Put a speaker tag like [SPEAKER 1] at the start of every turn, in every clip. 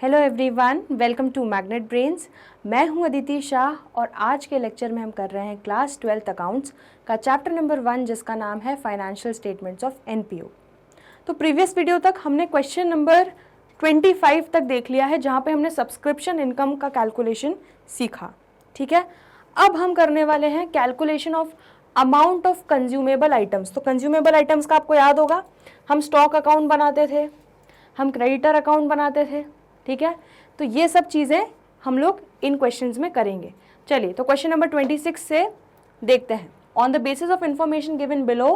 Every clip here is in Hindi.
[SPEAKER 1] Hello everyone, welcome to magnet brains. मैं हूं अदिति शाह और आज के लेक्चर में हम कर रहे हैं क्लास 12th अकाउंट्स का चैप्टर नंबर 1 जिसका नाम है फाइनेंशियल स्टेटमेंट्स ऑफ एनपीओ। तो प्रीवियस वीडियो तक हमने क्वेश्चन नंबर 25 तक देख लिया है जहां पे हमने सब्सक्रिप्शन इनकम का कैलकुलेशन सीखा। ठीक है, अब हम करने वाले हैं calculation of amount of consumable items. तो कंज्यूमेबल आइटम्स का आपको याद होगा, हम स्टॉक अकाउंट बनाते थे, हम क्रेडिटर अकाउंट बनाते थे। ठीक है, तो ये सब चीज़ें हम लोग इन क्वेश्चंस में करेंगे। चलिए, तो क्वेश्चन नंबर 26 से देखते हैं। On the basis of information given below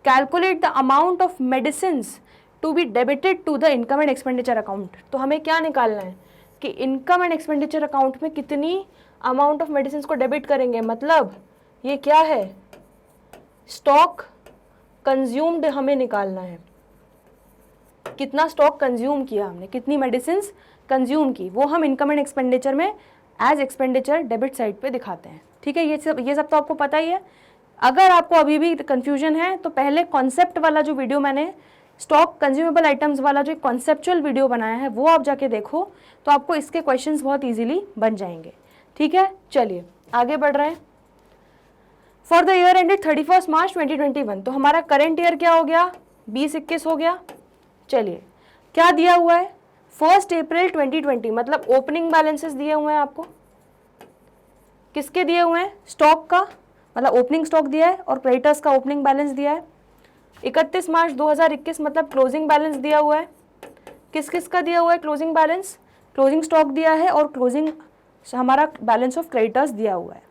[SPEAKER 1] calculate the amount of medicines to be debited to the income and expenditure account. तो हमें क्या निकालना है कि इनकम एंड एक्सपेंडिचर अकाउंट में कितनी अमाउंट ऑफ मेडिसिन्स को डेबिट करेंगे। मतलब ये क्या है, स्टॉक कंज्यूम्ड हमें निकालना है, कितना स्टॉक कंज्यूम किया हमने, कितनी मेडिसिन्स कंज्यूम की, वो हम इनकम एंड एक्सपेंडिचर में एज एक्सपेंडिचर डेबिट साइड पे दिखाते हैं। ठीक है, ये सब तो आपको पता ही है। अगर आपको अभी भी कंफ्यूजन है तो पहले कॉन्सेप्ट वाला जो वीडियो मैंने स्टॉक कंज्यूमेबल आइटम्स वाला जो कॉन्सेप्चुअल वीडियो बनाया है वो आप जाके देखो, तो आपको इसके क्वेश्चंस बहुत इजीली बन जाएंगे। ठीक है, चलिए आगे बढ़ रहे हैं। For the year ended 31 March 2021, तो हमारा करेंट ईयर क्या हो गया, 2021 हो गया। चलिए, क्या दिया हुआ है, 1 अप्रैल 2020, मतलब ओपनिंग बैलेंसेस दिए हुए हैं आपको। किसके दिए हुए हैं, स्टॉक का, मतलब ओपनिंग स्टॉक दिया है, और क्रेडिटर्स का ओपनिंग बैलेंस दिया है। 31 मार्च 2021 मतलब क्लोजिंग बैलेंस दिया हुआ है। किस किस का दिया हुआ है क्लोजिंग बैलेंस, क्लोजिंग स्टॉक दिया है और क्लोजिंग हमारा बैलेंस ऑफ क्रेडिटर्स दिया हुआ है।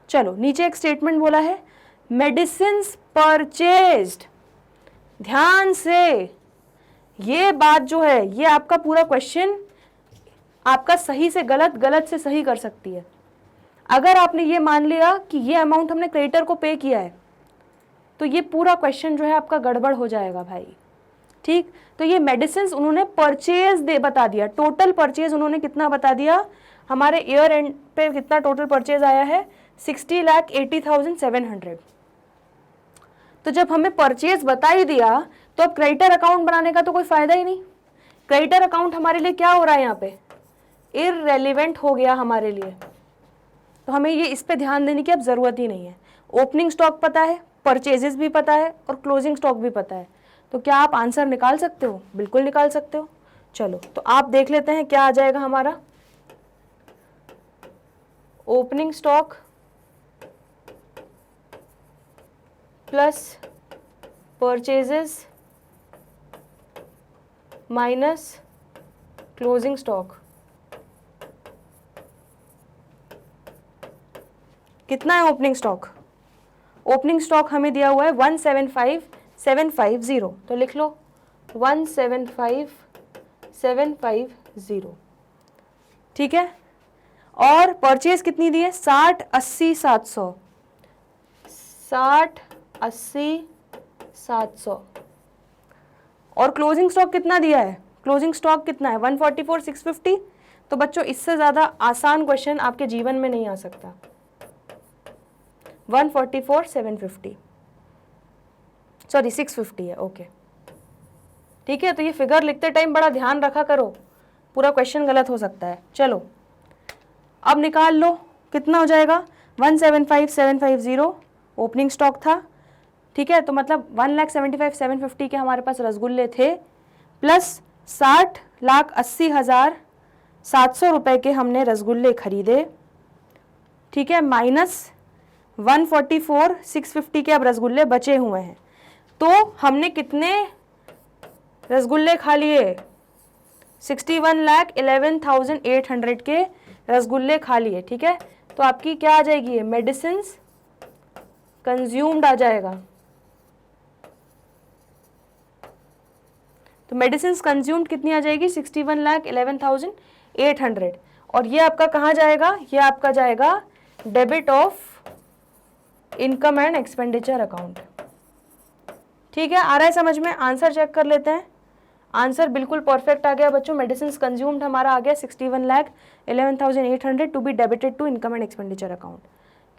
[SPEAKER 1] चलो, नीचे एक स्टेटमेंट बोला है, मेडिसिन्स परचेज्ड। ध्यान से ये बात जो है, ये आपका पूरा क्वेश्चन आपका सही से गलत, गलत से सही कर सकती है। अगर आपने ये मान लिया कि ये अमाउंट हमने क्रेडिटर को पे किया है, तो ये पूरा क्वेश्चन जो है आपका गड़बड़ हो जाएगा भाई। ठीक, तो ये मेडिसिन्स उन्होंने परचेज बता दिया, टोटल परचेज उन्होंने कितना बता दिया, हमारे ईयर एंड पे कितना टोटल परचेज आया है, 60,80,700। तो जब हमें परचेज बता ही दिया तो अब क्रेडिटर अकाउंट बनाने का तो कोई फायदा ही नहीं। क्रेडिटर अकाउंट हमारे लिए क्या हो रहा है, यहाँ पे इररेलेवेंट हो गया हमारे लिए। तो हमें ये इस पे ध्यान देने की अब जरूरत ही नहीं है। ओपनिंग स्टॉक पता है, परचेजेस भी पता है और क्लोजिंग स्टॉक भी पता है, तो क्या आप आंसर निकाल सकते हो, बिल्कुल निकाल सकते हो। चलो, तो आप देख लेते हैं क्या आ जाएगा हमारा, opening stock plus purchases minus closing stock, कितना है ओपनिंग स्टॉक। ओपनिंग स्टॉक हमें दिया हुआ है 175,750, तो लिख लो 175,750। ठीक है, और परचेज कितनी दी है, 60,80,700, 60,80,700। और क्लोजिंग स्टॉक कितना दिया है, क्लोजिंग स्टॉक कितना है 144,650। तो बच्चों, इससे ज़्यादा आसान क्वेश्चन आपके जीवन में नहीं आ सकता। 144,750, सॉरी 650 है, ओके। ठीक है, तो ये फिगर लिखते टाइम बड़ा ध्यान रखा करो, पूरा क्वेश्चन गलत हो सकता है। चलो, अब निकाल लो कितना हो जाएगा, 175,750 ओपनिंग स्टॉक था। ठीक है, तो मतलब 1,75,750 के हमारे पास रसगुल्ले थे, प्लस 60,80,700 रुपए के हमने रसगुल्ले खरीदे। ठीक है, माइनस 144,650 के अब रसगुल्ले बचे हुए हैं। तो हमने कितने रसगुल्ले खा लिए, 61,11,800 के रसगुल्ले खा लिए। ठीक है, तो आपकी क्या आ जाएगी, मेडिसिन्स कंज्यूम्ड आ जाएगा। तो मेडिसिन्स कंज्यूम्ड कितनी आ जाएगी, 61,11,800। और ये आपका कहाँ जाएगा, ये आपका जाएगा debit of income and expenditure account. ठीक है, आ रहा है समझ में। आंसर चेक कर लेते हैं, आंसर बिल्कुल परफेक्ट आ गया बच्चों। मेडिसिन्स कंज्यूम्ड हमारा आ गया 61,11,800 to be debited to income and expenditure account.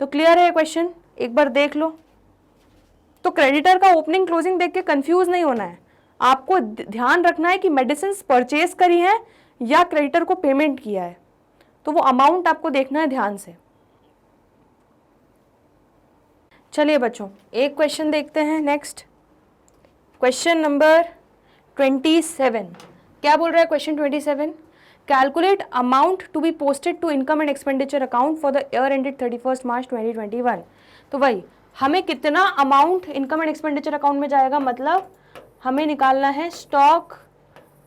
[SPEAKER 1] तो क्लियर है ये क्वेश्चन, एक बार देख लो। तो क्रेडिटर का ओपनिंग क्लोजिंग देख के कंफ्यूज नहीं होना है, आपको ध्यान रखना है कि मेडिसिन्स परचेज करी हैं या क्रेडिटर को पेमेंट किया है, तो वो अमाउंट आपको देखना है ध्यान से। चलिए बच्चों एक क्वेश्चन देखते हैं। Next question number 27। क्या बोल रहा है question 27? Calculate amount to be posted to income and expenditure account for the year ended 31 March 2021। तो भाई हमें कितना amount income and expenditure account में जाएगा, मतलब हमें निकालना है स्टॉक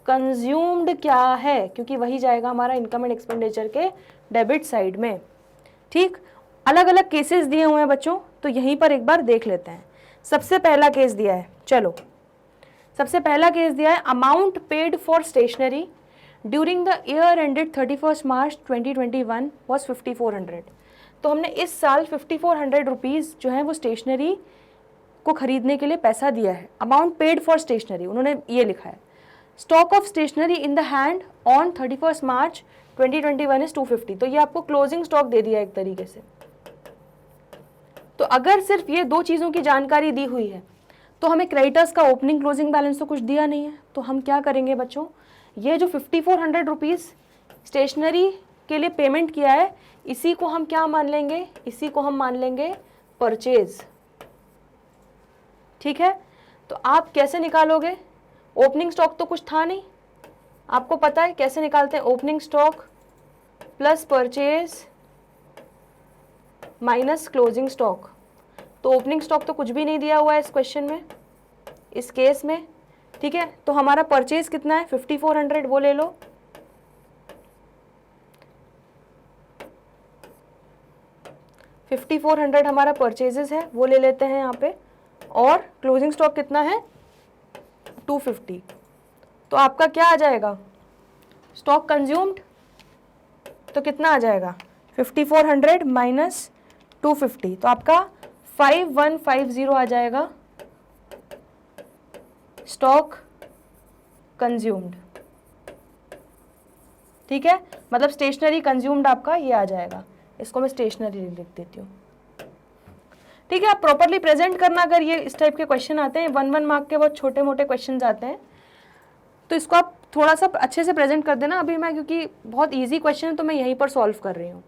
[SPEAKER 1] कंज्यूम्ड क्या है, क्योंकि वही जाएगा हमारा इनकम एंड एक्सपेंडिचर के डेबिट साइड में। ठीक, अलग अलग केसेस दिए हुए हैं बच्चों, तो यहीं पर एक बार देख लेते हैं। सबसे पहला केस दिया है, चलो सबसे पहला केस दिया है amount paid for stationery during the year ended 31 March 2021 was 5400। तो हमने इस साल 5400 रुपीज़ जो है वो स्टेशनरी को खरीदने के लिए पैसा दिया है। अमाउंट पेड फॉर स्टेशनरी उन्होंने ये लिखा है। Stock of stationery in the hand on 31 March 2021 is 250। तो ये आपको क्लोजिंग स्टॉक दे दिया एक तरीके से। तो अगर सिर्फ ये दो चीज़ों की जानकारी दी हुई है तो हमें क्रेडिटर्स का ओपनिंग क्लोजिंग बैलेंस तो कुछ दिया नहीं है, तो हम क्या करेंगे बच्चों, ये जो 5400 रुपीज़ स्टेशनरी के लिए पेमेंट किया है इसी को हम क्या मान लेंगे, इसी को हम मान लेंगे परचेज। ठीक है, तो आप कैसे निकालोगे, ओपनिंग स्टॉक तो कुछ था नहीं, आपको पता है कैसे निकालते हैं, opening stock plus purchase minus closing stock. तो ओपनिंग स्टॉक तो कुछ भी नहीं दिया हुआ है इस क्वेश्चन में, इस केस में। ठीक है, तो हमारा परचेज कितना है 5400, वो ले लो। $5400 हमारा परचेजेस है, वो ले लेते हैं यहाँ पे। और क्लोजिंग स्टॉक कितना है 250। तो आपका क्या आ जाएगा, स्टॉक कंज्यूम्ड, तो कितना आ जाएगा 5400 माइनस 250, तो आपका 5150 आ जाएगा स्टॉक कंज्यूम्ड। ठीक है, मतलब स्टेशनरी कंज्यूम्ड आपका ये आ जाएगा। इसको मैं स्टेशनरी लिख देती हूँ। ठीक है, आप प्रॉपरली प्रेजेंट करना। अगर ये इस टाइप के क्वेश्चन आते हैं 1 मार्क के, बहुत छोटे मोटे क्वेश्चन आते हैं, तो इसको आप थोड़ा सा अच्छे से प्रेजेंट कर देना। अभी मैं क्योंकि बहुत इजी क्वेश्चन है तो मैं यहीं पर सॉल्व कर रही हूँ।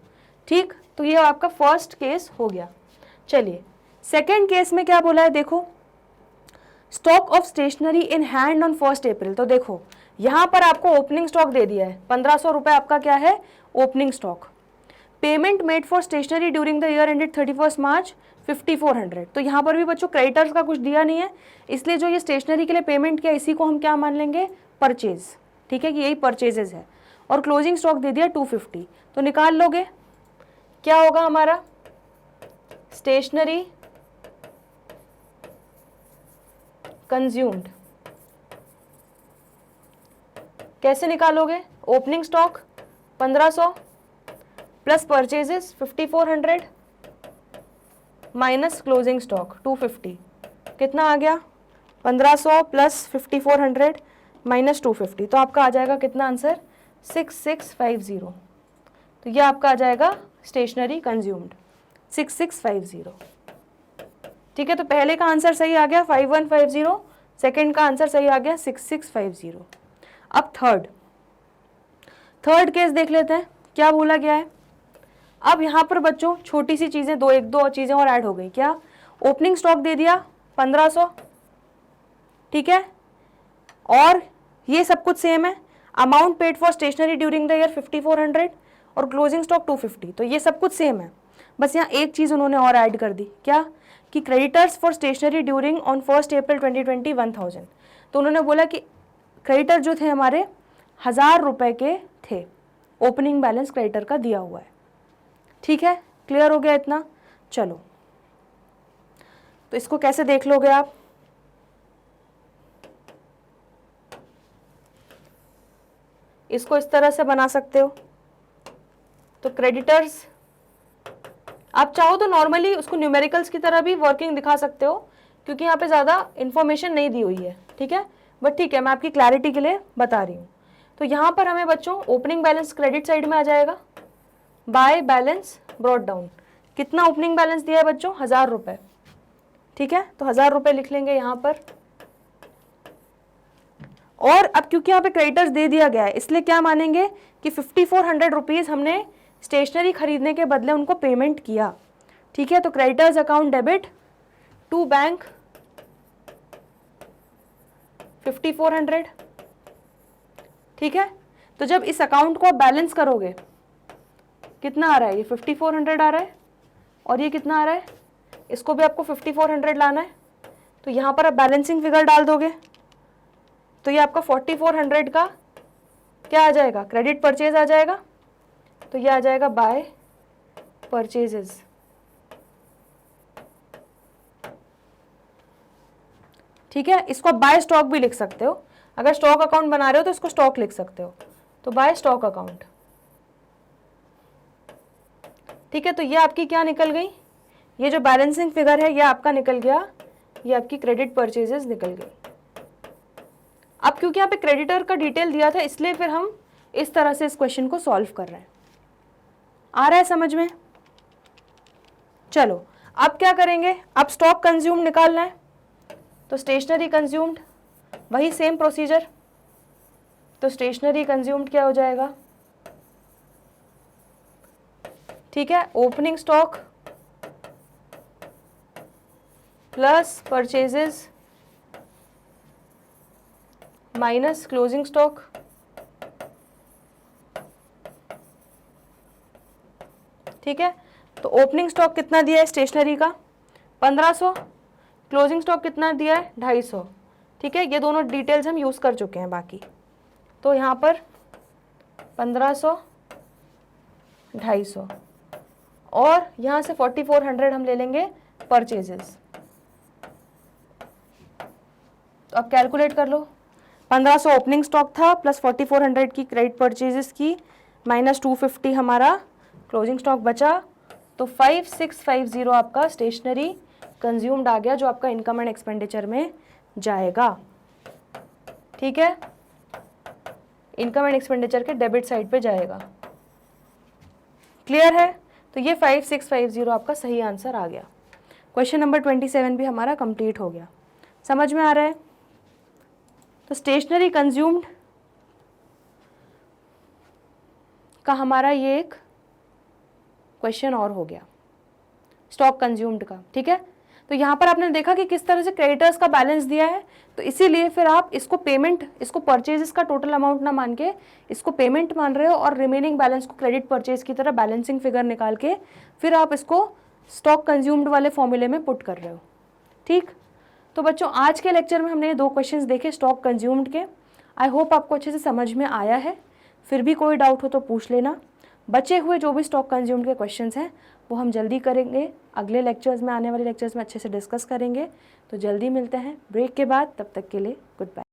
[SPEAKER 1] ठीक, तो ये आपका फर्स्ट केस हो गया। चलिए सेकेंड केस में क्या बोला है, देखो stock of stationery in hand on 1 April. तो देखो यहाँ पर आपको ओपनिंग स्टॉक दे दिया है 1500 रुपये, आपका क्या है opening stock. Payment made for stationery during the year ended 31 March 5400। तो यहाँ पर भी बच्चों क्रेडिटर्स का कुछ दिया नहीं है, इसलिए जो ये स्टेशनरी के लिए पेमेंट किया इसी को हम क्या मान लेंगे परचेज। ठीक है, कि यही परचेजेस है। और क्लोजिंग स्टॉक दे दिया 250। तो निकाल लोगे क्या होगा हमारा, स्टेशनरी कंज्यूम्ड। कैसे निकालोगे, opening stock 1500 plus purchases 5400 minus closing stock 250। कितना आ गया 1500 प्लस 5400 माइनस 250। तो आपका आ जाएगा कितना आंसर 6650। तो ये आपका आ जाएगा स्टेशनरी कंज्यूम्ड 6650। ठीक है, तो पहले का आंसर सही आ गया 5150, सेकंड का आंसर सही आ गया 6650। अब थर्ड केस देख लेते हैं क्या बोला गया है। अब यहाँ पर बच्चों छोटी सी चीज़ें एक दो चीज़ें और ऐड हो गई। क्या, ओपनिंग स्टॉक दे दिया 1500, ठीक है, और ये सब कुछ सेम है। Amount paid for stationery during the year 5400 और क्लोजिंग स्टॉक 250। तो ये सब कुछ सेम है, बस यहाँ एक चीज़ उन्होंने और ऐड कर दी। क्या, कि creditors for stationery during on 1 April 2020 1000। तो उन्होंने बोला कि क्रेडिटर जो थे हमारे 1000 रुपये के थे, ओपनिंग बैलेंस क्रेडिटर का दिया हुआ है। ठीक है, क्लियर हो गया इतना। चलो तो इसको कैसे देख लोगे आप, इसको इस तरह से बना सकते हो। तो क्रेडिटर्स आप चाहो तो नॉर्मली उसको न्यूमेरिकल्स की तरह भी वर्किंग दिखा सकते हो, क्योंकि यहाँ पे ज़्यादा इन्फॉर्मेशन नहीं दी हुई है। ठीक है, बट ठीक है, मैं आपकी क्लैरिटी के लिए बता रही हूँ। तो यहाँ पर हमें बच्चों ओपनिंग बैलेंस क्रेडिट साइड में आ जाएगा, बाय बैलेंस ब्रॉट डाउन। कितना ओपनिंग बैलेंस दिया है बच्चों 1000 रुपये। ठीक है, तो 1000 रुपये लिख लेंगे यहाँ पर। और अब क्योंकि यहाँ पे क्रेडिटर्स दे दिया गया है इसलिए क्या मानेंगे कि 5400 रुपीज़ हमने स्टेशनरी खरीदने के बदले उनको पेमेंट किया। ठीक है, तो creditors account debit to bank 5400। ठीक है, तो जब इस अकाउंट को आप बैलेंस करोगे कितना आ रहा है, ये 5400 आ रहा है और ये कितना आ रहा है, इसको भी आपको 5400 लाना है। तो यहाँ पर आप बैलेंसिंग फिगर डाल दोगे तो ये आपका 4400 का क्या आ जाएगा, क्रेडिट परचेज आ जाएगा। तो ये आ जाएगा बाय परचेजेस। ठीक है, इसको आप बाय स्टॉक भी लिख सकते हो, अगर स्टॉक अकाउंट बना रहे हो तो इसको स्टॉक लिख सकते हो, तो बाय स्टॉक अकाउंट। ठीक है, तो ये आपकी क्या निकल गई, ये जो बैलेंसिंग फिगर है ये आपका निकल गया, ये आपकी क्रेडिट परचेजेस निकल गई। अब क्योंकि यहाँ पे क्रेडिटर का डिटेल दिया था इसलिए फिर हम इस तरह से इस क्वेश्चन को सॉल्व कर रहे हैं। आ रहा है समझ में? चलो अब क्या करेंगे, अब स्टॉक कंज्यूम निकालना है, तो स्टेशनरी कंज्यूम्ड, वही सेम प्रोसीजर। तो स्टेशनरी कंज्यूम्ड क्या हो जाएगा, ठीक है, opening stock plus purchases minus closing stock. ठीक है, तो ओपनिंग स्टॉक कितना दिया है स्टेशनरी का 1500, क्लोजिंग स्टॉक कितना दिया है 250। ठीक है, ये दोनों डिटेल्स हम यूज़ कर चुके हैं बाकी। तो यहाँ पर 1500 250 और यहाँ से 4400 हम ले लेंगे परचेजेस। तो अब कैलकुलेट कर लो, 1500 ओपनिंग स्टॉक था प्लस 4400 की क्रेडिट परचेजेस की माइनस 250 हमारा क्लोजिंग स्टॉक बचा, तो 5650 आपका स्टेशनरी कंज्यूम्ड आ गया जो आपका इनकम एंड एक्सपेंडिचर में जाएगा। ठीक है, इनकम एंड एक्सपेंडिचर के डेबिट साइड पे जाएगा। क्लियर है? तो ये 5650 आपका सही आंसर आ गया। क्वेश्चन नंबर 27 भी हमारा कंप्लीट हो गया। समझ में आ रहा है? तो स्टेशनरी कंज्यूम्ड का हमारा ये एक क्वेश्चन और हो गया, स्टॉक कंज्यूम्ड का। ठीक है, तो यहाँ पर आपने देखा कि किस तरह से क्रेडिटर्स का बैलेंस दिया है, तो इसीलिए फिर आप इसको पेमेंट, इसको परचेजेस का टोटल अमाउंट ना मान के इसको पेमेंट मान रहे हो और रिमेनिंग बैलेंस को क्रेडिट परचेज की तरह बैलेंसिंग फिगर निकाल के फिर आप इसको स्टॉक कंज्यूम्ड वाले फॉर्मूले में पुट कर रहे हो। ठीक, तो बच्चों आज के लेक्चर में हमने ये 2 क्वेश्चंस देखे स्टॉक कंज्यूम्ड के। आई होप आपको अच्छे से समझ में आया है। फिर भी कोई डाउट हो तो पूछ लेना। बचे हुए जो भी स्टॉक कंज्यूम्ड के क्वेश्चंस हैं वो हम जल्दी करेंगे, अगले लेक्चर्स में, आने वाले लेक्चर्स में अच्छे से डिस्कस करेंगे। तो जल्दी मिलते हैं ब्रेक के बाद, तब तक के लिए गुड बाय।